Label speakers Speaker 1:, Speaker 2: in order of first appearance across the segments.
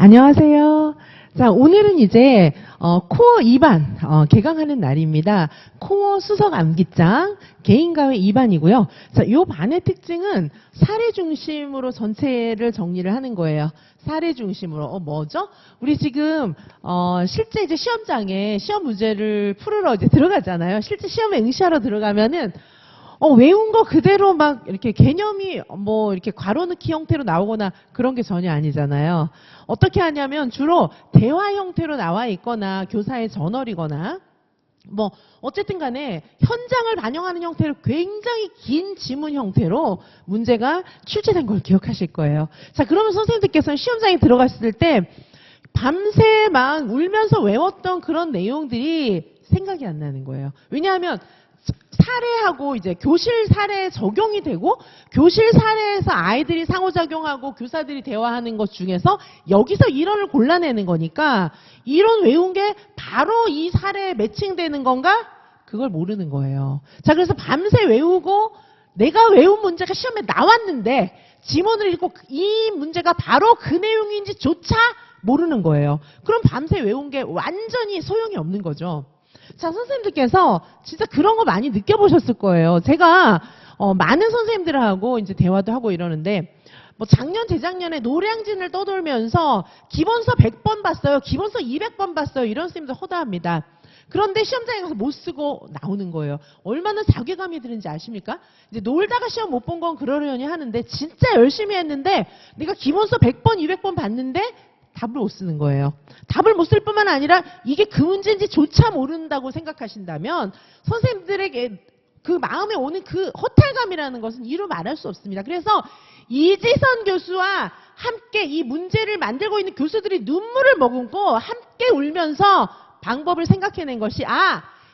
Speaker 1: 안녕하세요. 자, 오늘은 이제 코어 2반 개강하는 날입니다. 코어 수석 암기장 개인과외 2반이고요. 자, 이 반의 특징은 사례 중심으로 전체를 정리를 하는 거예요. 사례 중심으로. 뭐죠? 우리 지금 실제 이제 시험장에 시험 문제를 풀으러 이제 들어가잖아요. 실제 시험에 응시하러 들어가면은 외운 거 그대로 막 이렇게 개념이 뭐 이렇게 괄호넣기 형태로 나오거나 그런 게 전혀 아니잖아요. 어떻게 하냐면 주로 대화 형태로 나와 있거나 교사의 저널이거나 뭐 어쨌든 간에 현장을 반영하는 형태로 굉장히 긴 지문 형태로 문제가 출제된 걸 기억하실 거예요. 자, 그러면 선생님들께서는 시험장에 들어갔을 때 밤새 막 울면서 외웠던 그런 내용들이 생각이 안 나는 거예요. 왜냐하면 사례하고 이제 교실 사례에 적용이 되고 교실 사례에서 아이들이 상호작용하고 교사들이 대화하는 것 중에서 여기서 이론을 골라내는 거니까 이론 외운 게 바로 이 사례에 매칭되는 건가? 그걸 모르는 거예요. 자, 그래서 밤새 외우고 내가 외운 문제가 시험에 나왔는데 지문을 읽고 이 문제가 바로 그 내용인지조차 모르는 거예요. 그럼 밤새 외운 게 완전히 소용이 없는 거죠. 자, 선생님들께서 진짜 그런 거 많이 느껴보셨을 거예요. 제가 많은 선생님들하고 이제 대화도 하고 이러는데 뭐 작년 재작년에 노량진을 떠돌면서 기본서 100번 봤어요. 기본서 200번 봤어요. 이런 선생님들 허다합니다. 그런데 시험장에 가서 못 쓰고 나오는 거예요. 얼마나 자괴감이 드는지 아십니까? 이제 놀다가 시험 못 본 건 그러려니 하는데 진짜 열심히 했는데 내가 기본서 100번, 200번 봤는데 답을 못 쓰는 거예요. 답을 못 쓸 뿐만 아니라 이게 그 문제인지조차 모른다고 생각하신다면 선생님들에게 그 마음에 오는 그 허탈감이라는 것은 이루 말할 수 없습니다. 그래서 이지선 교수와 함께 이 문제를 만들고 있는 교수들이 눈물을 머금고 함께 울면서 방법을 생각해낸 것이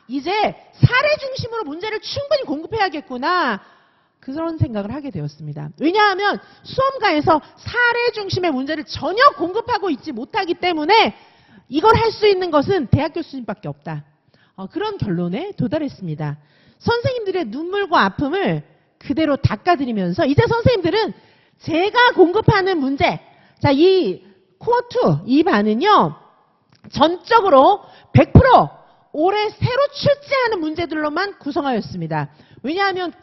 Speaker 1: 이제 사례 중심으로 문제를 충분히 공급해야겠구나. 그런 생각을 하게 되었습니다. 왜냐하면 수험가에서 사례 중심의 문제를 전혀 공급하고 있지 못하기 때문에 이걸 할 수 있는 것은 대학 교수님밖에 없다. 그런 결론에 도달했습니다. 선생님들의 눈물과 아픔을 그대로 닦아드리면서 이제 선생님들은 제가 공급하는 문제, 자, 이 코어2 이 반은요 전적으로 100% 올해 새로 출제하는 문제들로만 구성하였습니다. 왜냐하면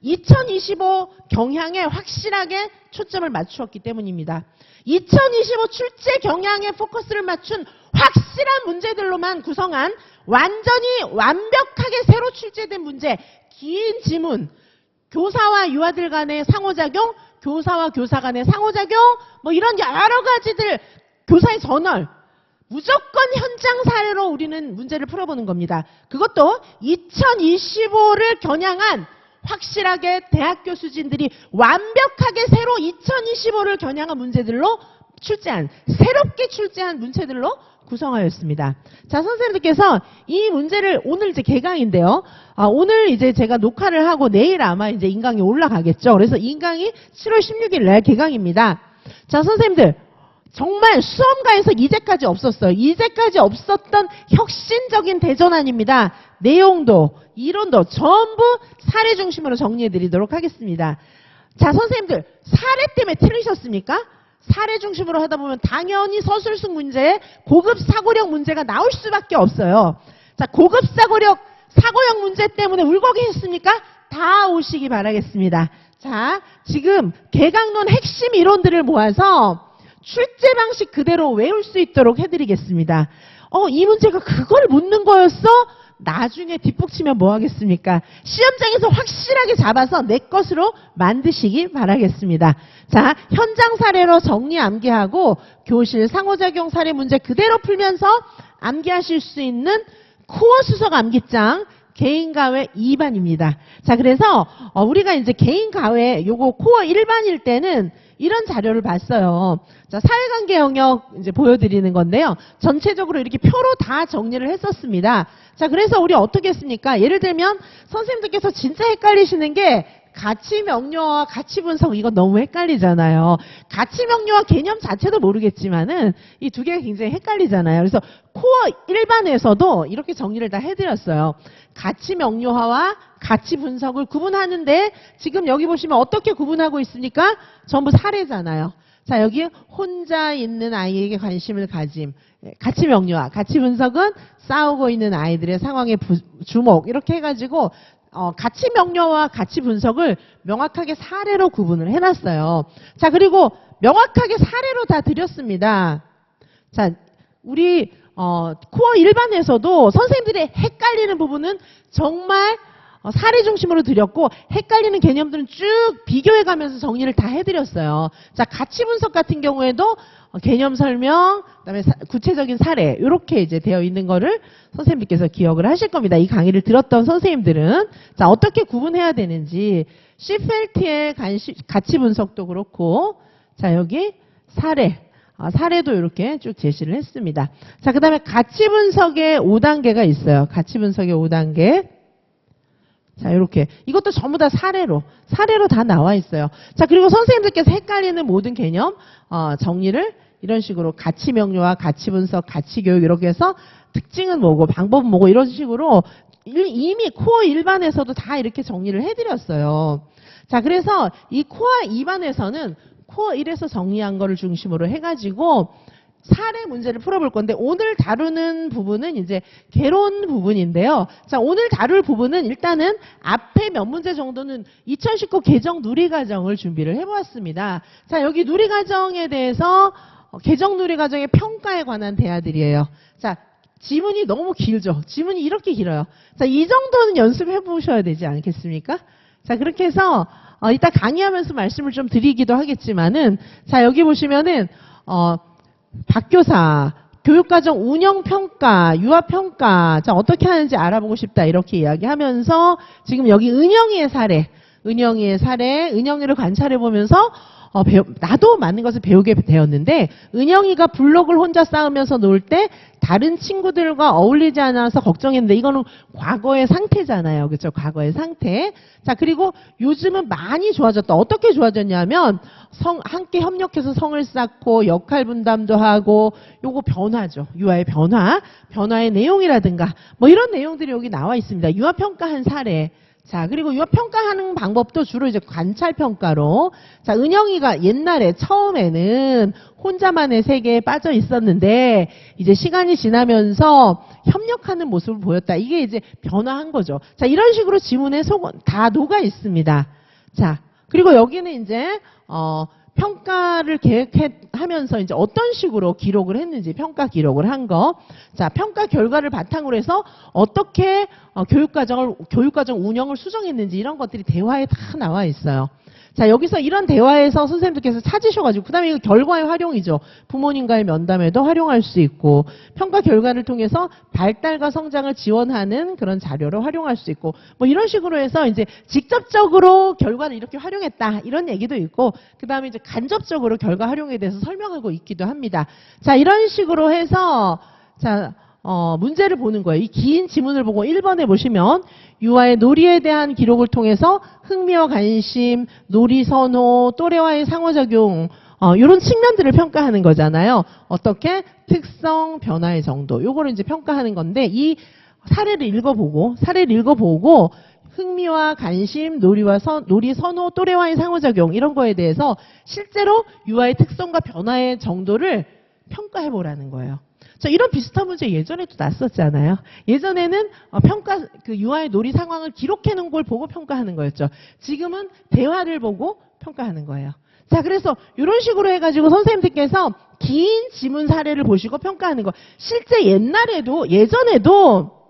Speaker 1: 2025 경향에 확실하게 초점을 맞추었기 때문입니다. 2025 출제 경향에 포커스를 맞춘 확실한 문제들로만 구성한 완전히 완벽하게 새로 출제된 문제, 긴 지문, 교사와 유아들 간의 상호작용, 교사와 교사 간의 상호작용, 뭐 이런 여러 가지들, 교사의 저널, 무조건 현장 사례로 우리는 문제를 풀어보는 겁니다. 그것도 2025를 겨냥한 확실하게 대학 교수진들이 완벽하게 새로 2025를 겨냥한 문제들로 새롭게 출제한 문제들로 구성하였습니다. 자, 선생님들께서 이 문제를 오늘 이제 개강인데요. 오늘 이제 제가 녹화를 하고 내일 아마 이제 인강이 올라가겠죠. 그래서 인강이 7월 16일 날 개강입니다. 자, 선생님들. 정말 수험가에서 이제까지 없었어요. 이제까지 없었던 혁신적인 대전환입니다. 내용도 이론도 전부 사례 중심으로 정리해드리도록 하겠습니다. 자, 선생님들 사례 때문에 틀리셨습니까? 사례 중심으로 하다 보면 당연히 서술식 문제에 고급 사고력 문제가 나올 수밖에 없어요. 자, 고급 사고력 사고력 문제 때문에 울고 계셨습니까? 다 오시기 바라겠습니다. 자, 지금 개강론 핵심 이론들을 모아서 출제 방식 그대로 외울 수 있도록 해드리겠습니다. 이 문제가 그걸 묻는 거였어? 나중에 뒷북치면 뭐 하겠습니까? 시험장에서 확실하게 잡아서 내 것으로 만드시기 바라겠습니다. 자, 현장 사례로 정리 암기하고 교실 상호작용 사례 문제 그대로 풀면서 암기하실 수 있는 코어 수석 암기장 개인과외 2반입니다. 자, 그래서 우리가 이제 개인과외 요거 코어 1반일 때는 이런 자료를 봤어요. 자, 사회관계 영역 이제 보여드리는 건데요. 전체적으로 이렇게 표로 다 정리를 했었습니다. 자, 그래서 우리 어떻게 했습니까? 예를 들면 선생님들께서 진짜 헷갈리시는 게 가치 명료와 가치 분석 이거 너무 헷갈리잖아요. 가치 명료와 개념 자체도 모르겠지만은 이 두 개가 굉장히 헷갈리잖아요. 그래서 코어 1반에서도 이렇게 정리를 다 해드렸어요. 가치 명료화와 가치 분석을 구분하는데 지금 여기 보시면 어떻게 구분하고 있습니까? 전부 사례잖아요. 자, 여기 혼자 있는 아이에게 관심을 가짐. 가치 명료화. 가치 분석은 싸우고 있는 아이들의 상황에 주목. 이렇게 해가지고 가치 명료와 가치 분석을 명확하게 사례로 구분을 해놨어요. 자, 그리고 명확하게 사례로 다 드렸습니다. 자, 우리 코어 일반에서도 선생님들이 헷갈리는 부분은 정말 사례 중심으로 드렸고 헷갈리는 개념들은 쭉 비교해가면서 정리를 다 해드렸어요. 자, 가치 분석 같은 경우에도 개념 설명, 그다음에 구체적인 사례 이렇게 이제 되어 있는 거를 선생님들께서 기억을 하실 겁니다. 이 강의를 들었던 선생님들은 자, 어떻게 구분해야 되는지 시펠트의 가치 분석도 그렇고 자, 여기 사례도 이렇게 쭉 제시를 했습니다. 자, 그다음에 가치 분석의 5단계가 있어요. 가치 분석의 5단계. 자, 이렇게. 이것도 전부 다 사례로 다 나와 있어요. 자, 그리고 선생님들께서 헷갈리는 모든 개념, 정리를 이런 식으로 가치 명료와 가치 분석, 가치 교육 이렇게 해서 특징은 뭐고, 방법은 뭐고, 이런 식으로 이미 코어 일반에서도 다 이렇게 정리를 해드렸어요. 자, 그래서 이 코어 2반에서는 코어 1에서 정리한 거를 중심으로 해가지고, 사례 문제를 풀어볼 건데 오늘 다루는 부분은 이제 개론 부분인데요. 자, 오늘 다룰 부분은 일단은 앞에 몇 문제 정도는 2019 개정 누리과정을 준비를 해보았습니다. 자, 여기 누리과정에 대해서 개정 누리과정의 평가에 관한 대화들이에요. 자, 지문이 너무 길죠. 지문이 이렇게 길어요. 자, 이 정도는 연습해 보셔야 되지 않겠습니까? 자, 그렇게 해서 이따 강의하면서 말씀을 좀 드리기도 하겠지만은 자, 여기 보시면은 박교사, 교육과정 운영평가, 유아평가, 자, 어떻게 하는지 알아보고 싶다, 이렇게 이야기하면서, 지금 여기 은영이의 사례, 은영이를 관찰해보면서, 나도 많은 것을 배우게 되었는데, 은영이가 블록을 혼자 쌓으면서 놀 때, 다른 친구들과 어울리지 않아서 걱정했는데, 이거는 과거의 상태잖아요. 그렇죠? 과거의 상태. 자, 그리고 요즘은 많이 좋아졌다. 어떻게 좋아졌냐면, 함께 협력해서 성을 쌓고, 역할 분담도 하고, 요거 변화죠. 유아의 변화의 내용이라든가, 뭐 이런 내용들이 여기 나와 있습니다. 유아평가한 사례. 자, 그리고 유아평가하는 방법도 주로 이제 관찰평가로. 자, 은영이가 옛날에 처음에는 혼자만의 세계에 빠져 있었는데, 이제 시간이 지나면서 협력하는 모습을 보였다. 이게 이제 변화한 거죠. 자, 이런 식으로 지문에 다 녹아 있습니다. 자, 그리고 여기는 이제, 평가를 계획하면서 이제 어떤 식으로 기록을 했는지 평가 기록을 한 거. 자, 평가 결과를 바탕으로 해서 어떻게 교육과정 운영을 수정했는지 이런 것들이 대화에 다 나와 있어요. 자, 여기서 이런 대화에서 선생님들께서 찾으셔가지고 그다음에 이거 결과의 활용이죠. 부모님과의 면담에도 활용할 수 있고 평가 결과를 통해서 발달과 성장을 지원하는 그런 자료로 활용할 수 있고 뭐 이런 식으로 해서 이제 직접적으로 결과를 이렇게 활용했다 이런 얘기도 있고 그다음에 이제 간접적으로 결과 활용에 대해서 설명하고 있기도 합니다. 자, 이런 식으로 해서 자, 문제를 보는 거예요. 이 긴 지문을 보고 1번에 보시면 유아의 놀이에 대한 기록을 통해서 흥미와 관심, 놀이 선호, 또래와의 상호작용 이런 측면들을 평가하는 거잖아요. 어떻게? 특성, 변화의 정도. 요거를 이제 평가하는 건데 이 사례를 읽어보고 흥미와 관심, 놀이 선호, 또래와의 상호작용 이런 거에 대해서 실제로 유아의 특성과 변화의 정도를 평가해보라는 거예요. 자, 이런 비슷한 문제 예전에도 났었잖아요. 예전에는 유아의 놀이 상황을 기록해 놓은 걸 보고 평가하는 거였죠. 지금은 대화를 보고 평가하는 거예요. 자, 그래서 이런 식으로 해가지고 선생님들께서 긴 지문 사례를 보시고 평가하는 거. 실제 예전에도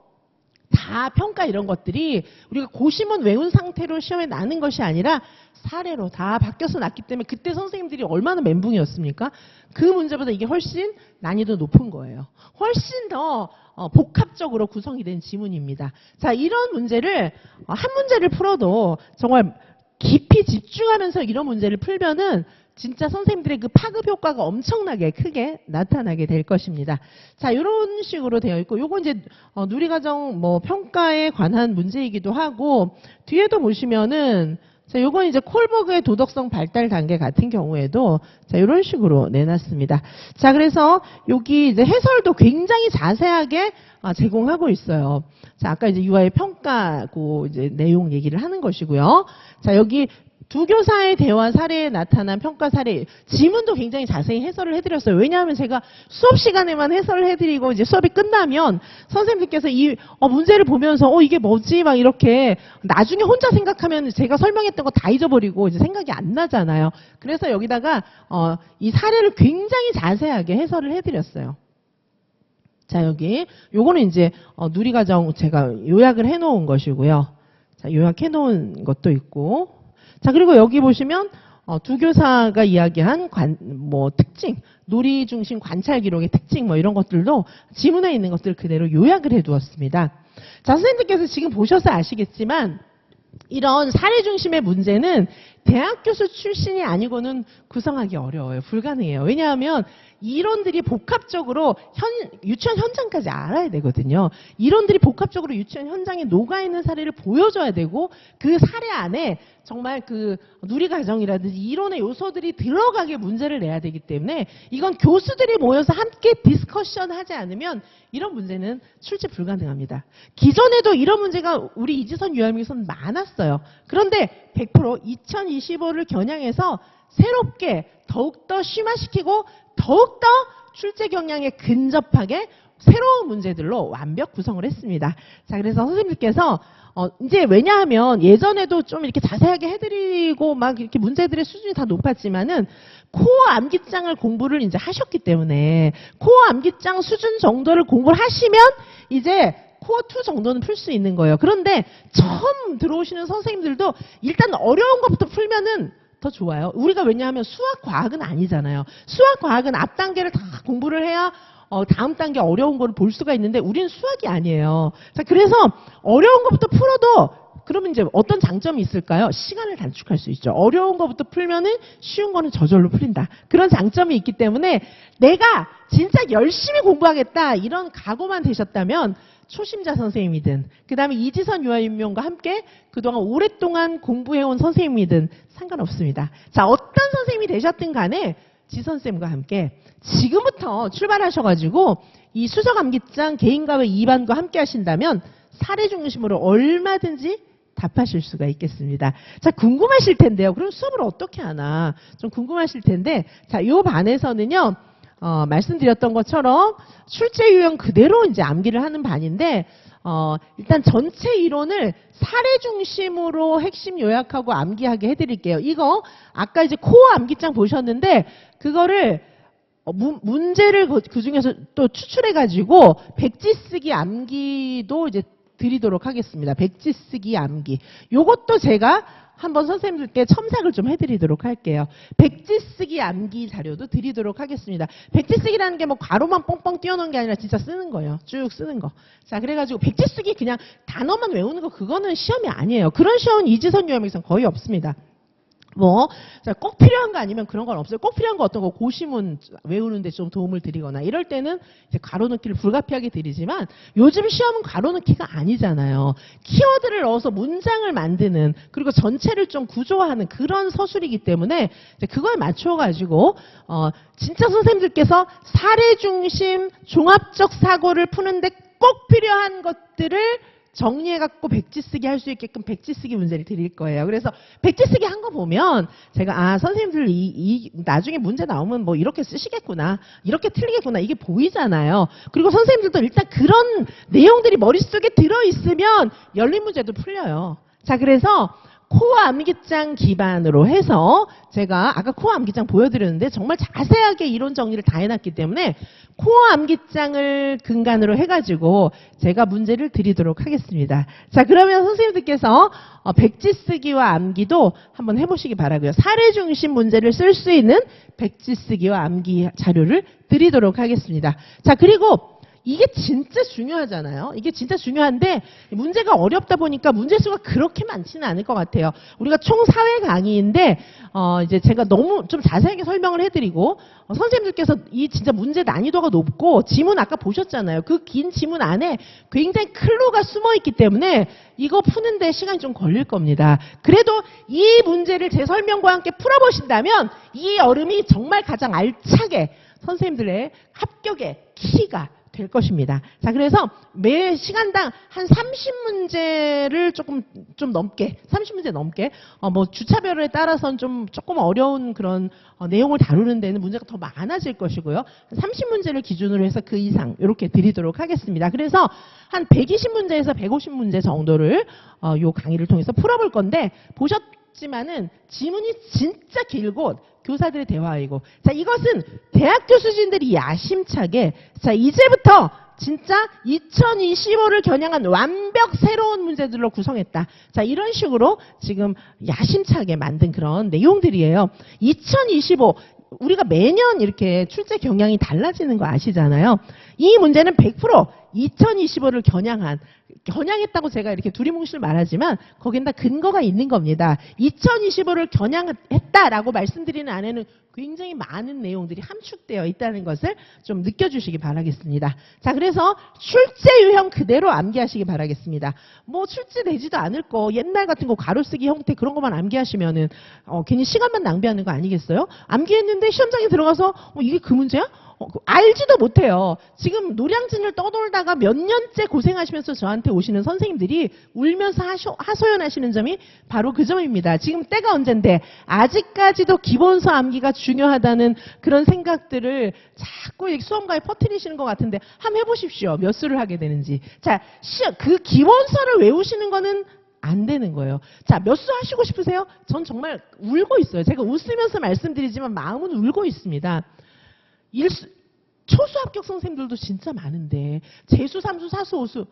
Speaker 1: 다 평가 이런 것들이 우리가 고시문 외운 상태로 시험에 나는 것이 아니라 사례로 다 바뀌어서 났기 때문에 그때 선생님들이 얼마나 멘붕이었습니까? 그 문제보다 이게 훨씬 난이도 높은 거예요. 훨씬 더 복합적으로 구성이 된 지문입니다. 자, 이런 문제를 한 문제를 풀어도 정말 깊이 집중하면서 이런 문제를 풀면은 진짜 선생님들의 그 파급 효과가 엄청나게 크게 나타나게 될 것입니다. 자, 이런 식으로 되어 있고, 요거 이제 누리과정 평가에 관한 문제이기도 하고, 뒤에도 보시면은 자, 요건 이제 콜버그의 도덕성 발달 단계 같은 경우에도 자, 이런 식으로 내놨습니다. 자, 그래서 여기 이제 해설도 굉장히 자세하게 제공하고 있어요. 자, 아까 이제 유아의 평가고 이제 내용 얘기를 하는 것이고요. 자, 여기 두 교사의 대화 사례에 나타난 평가 사례, 지문도 굉장히 자세히 해설을 해드렸어요. 왜냐하면 제가 수업 시간에만 해설을 해드리고 이제 수업이 끝나면 선생님들께서 이 문제를 보면서 이게 뭐지? 막 이렇게 나중에 혼자 생각하면 제가 설명했던 거 다 잊어버리고 이제 생각이 안 나잖아요. 그래서 여기다가 이 사례를 굉장히 자세하게 해설을 해드렸어요. 자, 여기 요거는 이제 누리과정 제가 요약을 해놓은 것이고요. 자, 요약해놓은 것도 있고, 자, 그리고 여기 보시면 두 교사가 이야기한 특징, 놀이 중심 관찰 기록의 특징 이런 것들도 지문에 있는 것들 그대로 요약을 해두었습니다. 자, 선생님들께서 지금 보셔서 아시겠지만 이런 사례 중심의 문제는 대학 교수 출신이 아니고는 구성하기 어려워요. 불가능해요. 왜냐하면 이론들이 복합적으로 유치원 현장까지 알아야 되거든요. 이론들이 복합적으로 유치원 현장에 녹아있는 사례를 보여줘야 되고 그 사례 안에 정말 그 누리과정이라든지 이론의 요소들이 들어가게 문제를 내야 되기 때문에 이건 교수들이 모여서 함께 디스커션 하지 않으면 이런 문제는 출제 불가능합니다. 기존에도 이런 문제가 우리 이지선 유아미에서는 많았어요. 그런데 100% 2025를 겨냥해서 새롭게 더욱더 심화시키고 더욱더 출제 경향에 근접하게 새로운 문제들로 완벽 구성을 했습니다. 자, 그래서 선생님들께서 이제 왜냐하면 예전에도 좀 이렇게 자세하게 해드리고 막 이렇게 문제들의 수준이 다 높았지만은 코어 암기장을 공부를 이제 하셨기 때문에 코어 암기장 수준 정도를 공부를 하시면 이제 코어 2 정도는 풀 수 있는 거예요. 그런데 처음 들어오시는 선생님들도 일단 어려운 것부터 풀면은 더 좋아요. 우리가 왜냐하면 수학, 과학은 아니잖아요. 수학, 과학은 앞 단계를 다 공부를 해야 다음 단계 어려운 거를 볼 수가 있는데 우리는 수학이 아니에요. 자, 그래서 어려운 것부터 풀어도 그러면 이제 어떤 장점이 있을까요? 시간을 단축할 수 있죠. 어려운 것부터 풀면은 쉬운 거는 저절로 풀린다. 그런 장점이 있기 때문에 내가 진짜 열심히 공부하겠다 이런 각오만 되셨다면 초심자 선생님이든 그 다음에 이지선 유아인명과 함께 그동안 오랫동안 공부해온 선생님이든 상관없습니다. 자, 어떤 선생님이 되셨든 간에 지선쌤과 함께 지금부터 출발하셔가지고 이 수석암기장 개인과외 2반과 함께 하신다면 사례 중심으로 얼마든지 답하실 수가 있겠습니다. 자, 궁금하실 텐데요. 그럼 수업을 어떻게 하나 좀 궁금하실 텐데 자, 요 반에서는요. 말씀드렸던 것처럼 출제 유형 그대로 이제 암기를 하는 반인데, 일단 전체 이론을 사례 중심으로 핵심 요약하고 암기하게 해드릴게요. 이거 아까 이제 코어 암기장 보셨는데, 그거를 문제를 그 중에서 또 추출해가지고 백지 쓰기 암기도 이제 드리도록 하겠습니다. 백지 쓰기 암기. 요것도 제가 한번 선생님들께 첨삭을 좀 해드리도록 할게요. 백지 쓰기 암기 자료도 드리도록 하겠습니다. 백지 쓰기라는 게 뭐 괄호만 뻥뻥 띄워놓은 게 아니라 진짜 쓰는 거예요. 쭉 쓰는 거. 자, 그래가지고 백지 쓰기 그냥 단어만 외우는 거 그거는 시험이 아니에요. 그런 시험은 이지선 유형에서는 거의 없습니다. 자, 꼭 필요한 거 아니면 그런 건 없어요. 꼭 필요한 거 어떤 거 고시문 외우는데 좀 도움을 드리거나 이럴 때는 이제 괄호 넣기를 불가피하게 드리지만 요즘 시험은 괄호 넣기가 아니잖아요. 키워드를 넣어서 문장을 만드는 그리고 전체를 좀 구조화하는 그런 서술이기 때문에 이제 그걸 맞춰가지고 진짜 선생님들께서 사례 중심 종합적 사고를 푸는데 꼭 필요한 것들을 정리해갖고 백지 쓰기 할 수 있게끔 백지 쓰기 문제를 드릴 거예요. 그래서 백지 쓰기 한 거 보면 제가 선생님들 나중에 문제 나오면 뭐 이렇게 쓰시겠구나, 이렇게 틀리겠구나 이게 보이잖아요. 그리고 선생님들도 일단 그런 내용들이 머릿속에 들어있으면 열린 문제도 풀려요. 자, 그래서 코어 암기장 기반으로 해서 제가 아까 코어 암기장 보여드렸는데 정말 자세하게 이론 정리를 다 해놨기 때문에 코어 암기장을 근간으로 해가지고 제가 문제를 드리도록 하겠습니다. 자, 그러면 선생님들께서 백지 쓰기와 암기도 한번 해보시기 바라고요. 사례 중심 문제를 쓸 수 있는 백지 쓰기와 암기 자료를 드리도록 하겠습니다. 자, 그리고 이게 진짜 중요하잖아요. 이게 진짜 중요한데 문제가 어렵다 보니까 문제수가 그렇게 많지는 않을 것 같아요. 우리가 총 4회 강의인데 이제 제가 너무 좀 자세하게 설명을 해드리고 선생님들께서 이 진짜 문제 난이도가 높고 지문 아까 보셨잖아요. 그 긴 지문 안에 굉장히 클로가 숨어있기 때문에 이거 푸는데 시간이 좀 걸릴 겁니다. 그래도 이 문제를 제 설명과 함께 풀어보신다면 이 여름이 정말 가장 알차게 선생님들의 합격의 키가 될 것입니다. 자, 그래서 매 시간당 한 30문제를 좀 넘게, 30문제 넘게, 뭐 주차별에 따라서는 조금 어려운 그런 내용을 다루는 데는 문제가 더 많아질 것이고요. 30문제를 기준으로 해서 그 이상 이렇게 드리도록 하겠습니다. 그래서 한 120문제에서 150문제 정도를 요 강의를 통해서 풀어볼 건데, 보셨지만은 지문이 진짜 길고 교사들의 대화이고, 자, 이것은 대학교 수준들이 야심차게, 자, 이제부터 진짜 2025를 겨냥한 완벽 새로운 문제들로 구성했다. 자, 이런 식으로 지금 야심차게 만든 그런 내용들이에요. 2025, 우리가 매년 이렇게 출제 경향이 달라지는 거 아시잖아요. 이 문제는 100% 2025를 겨냥했다고 제가 이렇게 두리뭉실 말하지만 거긴 다 근거가 있는 겁니다. 2025를 겨냥했다라고 말씀드리는 안에는 굉장히 많은 내용들이 함축되어 있다는 것을 좀 느껴주시기 바라겠습니다. 자, 그래서 출제 유형 그대로 암기하시기 바라겠습니다. 뭐 출제되지도 않을 거 옛날 같은 거 가로쓰기 형태 그런 것만 암기하시면은 괜히 시간만 낭비하는 거 아니겠어요? 암기했는데 시험장에 들어가서 이게 그 문제야? 알지도 못해요. 지금 노량진을 떠돌다가 몇 년째 고생하시면서 저한테 오시는 선생님들이 울면서 하소연하시는 점이 바로 그 점입니다. 지금 때가 언젠데 아직까지도 기본서 암기가 중요하다는 그런 생각들을 자꾸 수험가에 퍼뜨리시는 것 같은데 한번 해보십시오. 몇 수를 하게 되는지. 자, 그 기본서를 외우시는 거는 안 되는 거예요. 자, 몇 수 하시고 싶으세요? 전 정말 울고 있어요. 제가 웃으면서 말씀드리지만 마음은 울고 있습니다. 초수 합격 선생님들도 진짜 많은데 재수, 삼수, 사수, 오수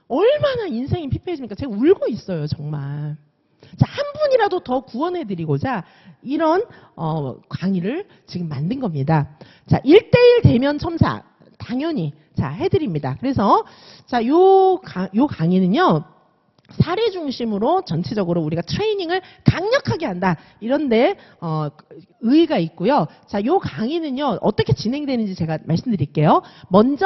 Speaker 1: 얼마나 인생이 피폐해지니까 제가 울고 있어요. 정말. 자, 한 분이라도 더 구원해드리고자 이런 강의를 지금 만든 겁니다. 자, 1대1 대면 첨사 당연히 자 해드립니다. 그래서 자, 요 강의는요. 사례 중심으로 전체적으로 우리가 트레이닝을 강력하게 한다. 이런데 의의가 있고요. 자, 요 강의는요. 어떻게 진행되는지 제가 말씀드릴게요. 먼저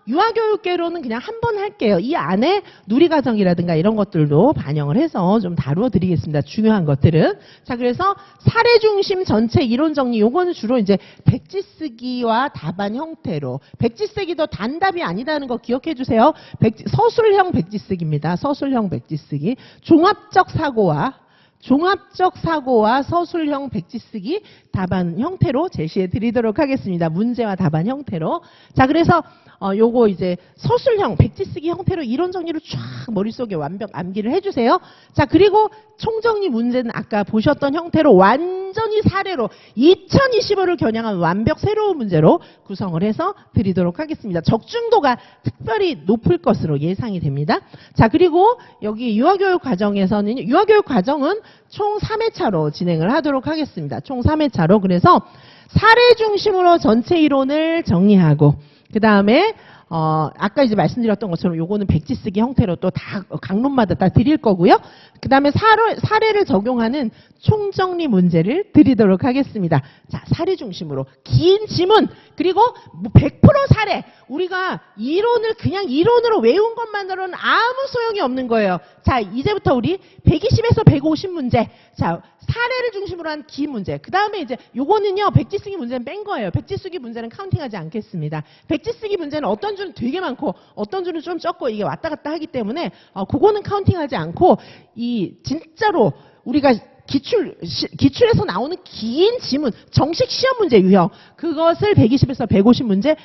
Speaker 1: 유아교육계로는 그냥 한 번 할게요. 이 안에 누리과정이라든가 이런 것들도 반영을 해서 좀 다루어 드리겠습니다. 중요한 것들은. 자, 그래서 사례 중심 전체 이론 정리, 요거는 주로 이제 백지 쓰기와 답안 형태로. 백지 쓰기도 단답이 아니다는 거 기억해 주세요. 서술형 백지 쓰기입니다. 서술형 백지 쓰기. 종합적 사고와 서술형 백지 쓰기 답안 형태로 제시해 드리도록 하겠습니다. 문제와 답안 형태로. 자, 그래서 요거 이제 서술형 백지 쓰기 형태로 이론 정리를 쫙 머릿속에 완벽 암기를 해주세요. 자, 그리고 총정리 문제는 아까 보셨던 형태로 완전히 사례로 2025를 겨냥한 완벽 새로운 문제로 구성을 해서 드리도록 하겠습니다. 적중도가 특별히 높을 것으로 예상이 됩니다. 자, 그리고 여기 유아교육 과정에서는 유아교육 과정은 총 3회차로 진행을 하도록 하겠습니다. 총 3회차로. 그래서 사례 중심으로 전체 이론을 정리하고 그 다음에 아까 이제 말씀드렸던 것처럼 요거는 백지 쓰기 형태로 또 다 강론마다 다 드릴 거고요. 그 다음에 사례를 적용하는 총정리 문제를 드리도록 하겠습니다. 자, 사례 중심으로 긴 지문 그리고 100% 사례. 우리가 이론을 그냥 이론으로 외운 것만으로는 아무 소용이 없는 거예요. 자, 이제부터 우리 120에서 150문제. 자, 사례를 중심으로 한 긴 문제. 그 다음에 이제 요거는요, 백지 쓰기 문제는 뺀 거예요. 백지 쓰기 문제는 카운팅하지 않겠습니다. 백지 쓰기 문제는 어떤 줄은 되게 많고 어떤 줄은 좀 적고 이게 왔다 갔다 하기 때문에 그거는 카운팅하지 않고 이 진짜로 우리가 기출에서 나오는 긴 지문, 정식 시험 문제 유형 그것을 120에서 150문제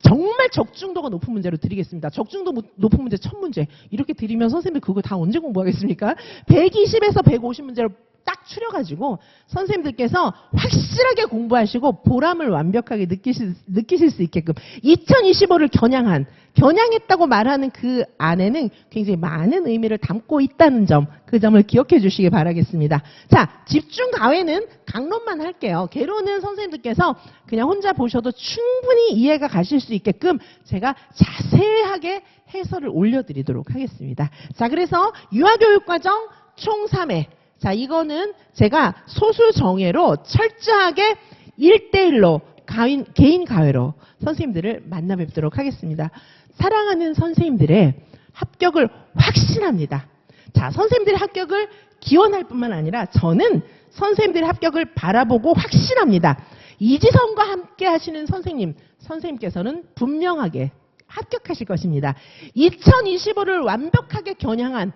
Speaker 1: 정말 적중도가 높은 문제로 드리겠습니다. 적중도 높은 문제 1000문제 이렇게 드리면 선생님들 그거 다 언제 공부하겠습니까? 120에서 150문제로 딱 추려가지고 선생님들께서 확실하게 공부하시고 보람을 완벽하게 느끼실 수 있게끔 2025를 겨냥했다고 말하는 그 안에는 굉장히 많은 의미를 담고 있다는 점, 그 점을 기억해 주시기 바라겠습니다. 자, 집중 가외는 강론만 할게요. 개론은 선생님들께서 그냥 혼자 보셔도 충분히 이해가 가실 수 있게끔 제가 자세하게 해설을 올려드리도록 하겠습니다. 자, 그래서 유아교육과정 총 3회. 자, 이거는 제가 소수 정예로 철저하게 1대1로 개인 가회로 선생님들을 만나 뵙도록 하겠습니다. 사랑하는 선생님들의 합격을 확신합니다. 자, 선생님들의 합격을 기원할 뿐만 아니라 저는 선생님들의 합격을 바라보고 확신합니다. 이지성과 함께 하시는 선생님께서는 분명하게 합격하실 것입니다. 2025를 완벽하게 겨냥한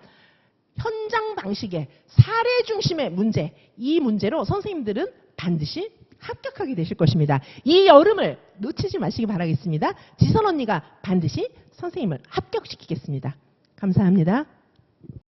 Speaker 1: 현장 방식의 사례 중심의 문제, 이 문제로 선생님들은 반드시 합격하게 되실 것입니다. 이 여름을 놓치지 마시기 바라겠습니다. 지선 언니가 반드시 선생님을 합격시키겠습니다. 감사합니다.